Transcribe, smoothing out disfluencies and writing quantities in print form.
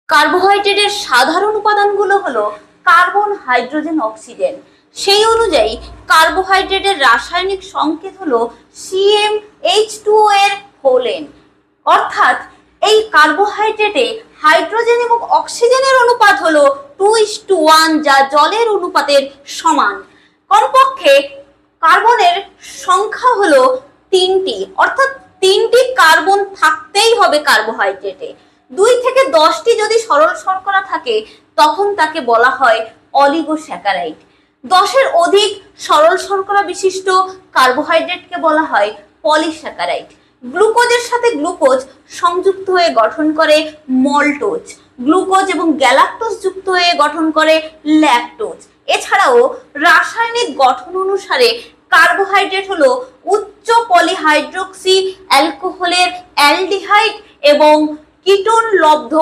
কার্বোহাইড্রেটের সাধারণ উপাদানগুলো হলো কার্বন, হাইড্রোজেন, অক্সিজেন। সেই অনুযায়ী কার্বোহাইড্রেটের রাসায়নিক সংকেত হলো CmH2O এর হোল এন। অর্থাৎ এই কার্বোহাইড্রেটে হাইড্রোজেন এবং অক্সিজেনের অনুপাত হলো 2:1, যা জলের অনুপাতের সমান। কমপক্ষে কার্বনের সংখ্যা হলো 3টি, অর্থাৎ 3টি কার্বন থাকতেই হবে কার্বোহাইড্রেটে। 2 থেকে 10টি যদি সরল শর্করা থাকে তখন তাকে বলা হয় অলিগোস্যাকারাইড। 10-এর অধিক সরল শর্করা বিশিষ্ট কার্বোহাইড্রেটকে বলা হয় পলিস্যাকারাইড। গ্লুকোজের সাথে গ্লুকোজ সংযুক্ত হয়ে গঠন করে মল্টোজ। গ্লুকোজ এবং গ্যালাক্টোজ যুক্ত হয়ে গঠন করে ল্যাকটোজ। এছাড়াও রাসায়নিক গঠন অনুসারে কার্বোহাইড্রেট হলো উচ্চ পলিহাইড্রক্সি অ্যালকোহলের অ্যালডিহাইড এবং কিটোন লব্ধ